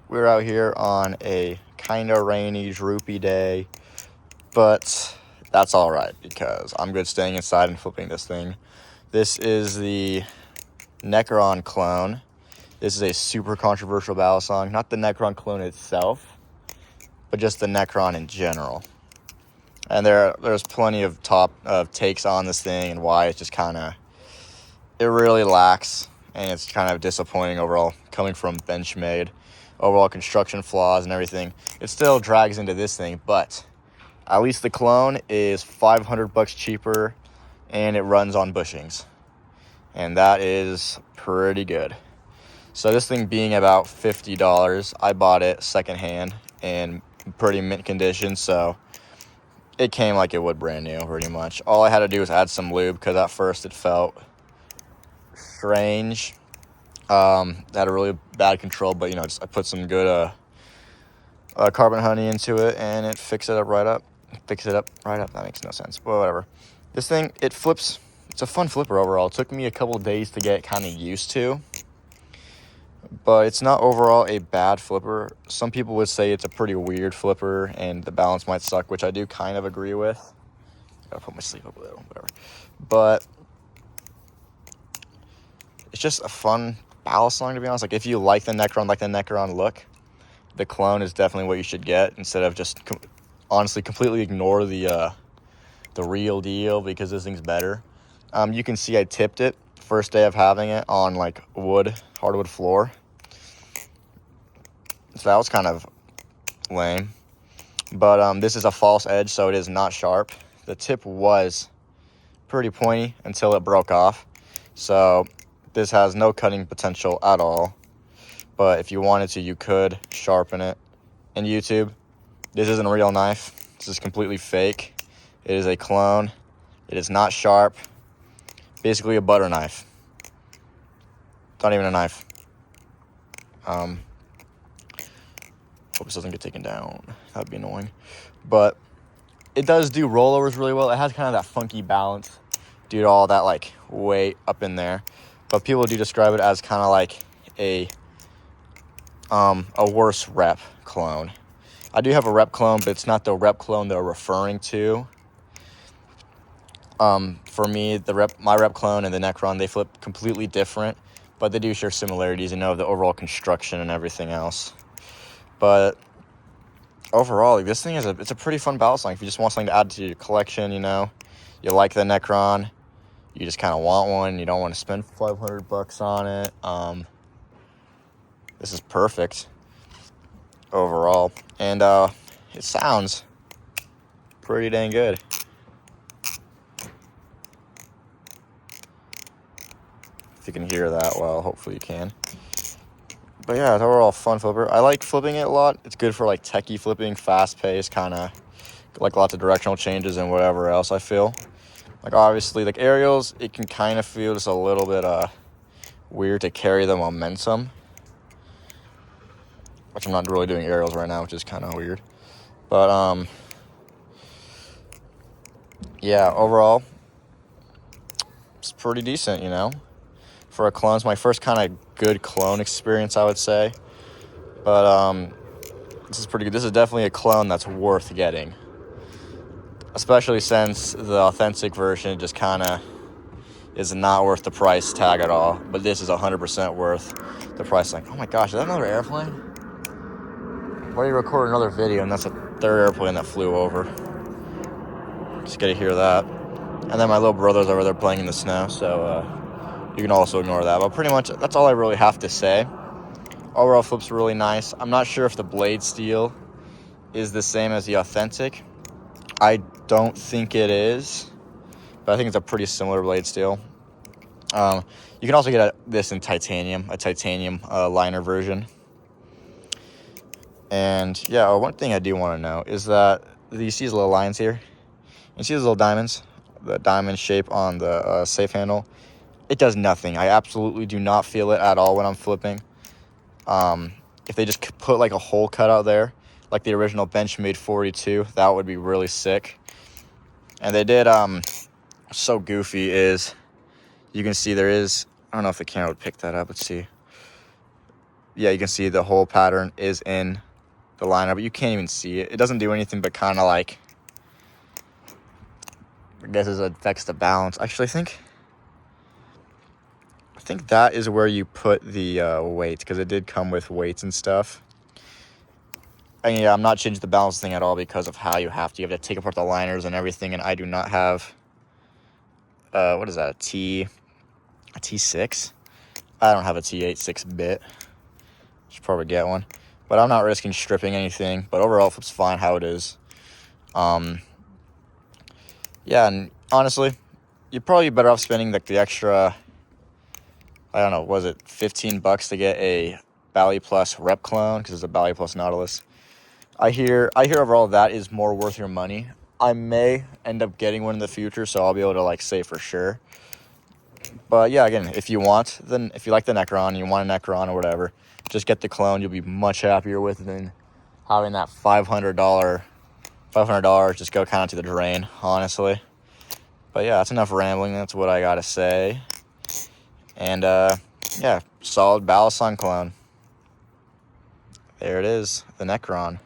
We're out here on a kind of rainy, droopy day, but that's all right because I'm good staying inside and flipping this thing. This is the Necron clone. This is a super controversial battle song. Not the Necron clone itself, but just the Necron in general. And there's plenty of takes on this thing and why it's just it really lacks, and it's kind of disappointing overall coming from Benchmade. Overall construction flaws and everything. It still drags into this thing, but at least the clone is $500 cheaper and it runs on bushings. And that is pretty good. So this thing being about $50, I bought it secondhand in pretty mint condition, so it came like it would brand new pretty much. All I had to do was add some lube because at first it felt strange. Had a really bad control, but I put some good carbon honey into it and it fixed it up right up. That makes no sense, but whatever. This thing, it flips. It's a fun flipper overall. It took me a couple days to get kind of used to, but it's not overall a bad flipper. Some people would say it's a pretty weird flipper and the balance might suck, which I do kind of agree with. Gotta put my sleeve up a little, whatever. But it's just a fun battle song, to be honest. Like, if you like the Necron look, the clone is definitely what you should get instead of just honestly completely ignore the real deal, because this thing's better. You can see I tipped it first day of having it on like hardwood floor, so that was kind of lame. But this is a false edge, so it is not sharp. The tip was pretty pointy until it broke off, so this has no cutting potential at all. But if you wanted to, you could sharpen it. And YouTube, this isn't a real knife. This is completely fake. It is a clone. It is not sharp. Basically a butter knife. It's not even a knife. Hope this doesn't get taken down. That'd be annoying. But it does do rollovers really well. It has kind of that funky balance due to all that like weight up in there. But people do describe it as kind of like a worse rep clone. I do have a rep clone, but it's not the rep clone they're referring to. For me, my rep clone and the Necron, they flip completely different, but they do share similarities, the overall construction and everything else. But overall, this thing it's a pretty fun battle song. If you just want something to add to your collection, you like the Necron, you just kind of want one, you don't want to spend $500 on it. This is perfect overall, and it sounds pretty dang good. If you can hear that well, hopefully you can. But yeah, it's overall a fun flipper. I like flipping it a lot. It's good for like techie flipping, fast paced, kind of like lots of directional changes and whatever else. I feel like obviously like aerials, it can kind of feel just a little bit weird to carry the momentum, which I'm not really doing aerials right now, which is kind of weird. But yeah, overall it's pretty decent, for a clone. It's my first kind of good clone experience, I would say. But this is pretty good. This is definitely a clone that's worth getting, especially since the authentic version just kind of is not worth the price tag at all. But this is 100% worth the price. Like, oh my gosh, is that another airplane? Why do you record another video and that's a third airplane that flew over? Just get to hear that. And then my little brother's over there playing in the snow, so you can also ignore that. But pretty much that's all I really have to say. Overall flip's really nice. I'm not sure if the blade steel is the same as the authentic. I don't think it is, but I think it's a pretty similar blade steel. You can also get this in titanium, a titanium liner version. And yeah, one thing I do want to know is that you see these little lines here? You see those little diamonds? The diamond shape on the safe handle? It does nothing. I absolutely do not feel it at all when I'm flipping. If they just put like a hole cut out there, like the original Benchmade 42, that would be really sick. And they did, so goofy is, you can see there is, I don't know if the camera would pick that up, let's see. yeah, you can see the whole pattern is in the liner, but you can't even see it. It doesn't do anything but kind of like, I guess it affects the balance. Actually, I think that is where you put the weights, because it did come with weights and stuff. And yeah, I'm not changing the balance thing at all because of how you have to take apart the liners and everything, and I do not have, what is that, a T6? I don't have a T8 6-bit. Should probably get one. But I'm not risking stripping anything, but overall it flips fine how it is. Yeah, and honestly, you're probably better off spending like the extra, I don't know, was it $15 to get a Baliplus rep clone, because it's a Baliplus Nautilus. I hear overall that is more worth your money. I may end up getting one in the future, so I'll be able to like say for sure. But yeah, again, if you like the Necron, you want a Necron or whatever, just get the clone. You'll be much happier with than having that $500 just go kind of to the drain, honestly. But yeah, that's enough rambling. That's what I gotta say. And yeah, solid Balisong clone. There it is, the Necron.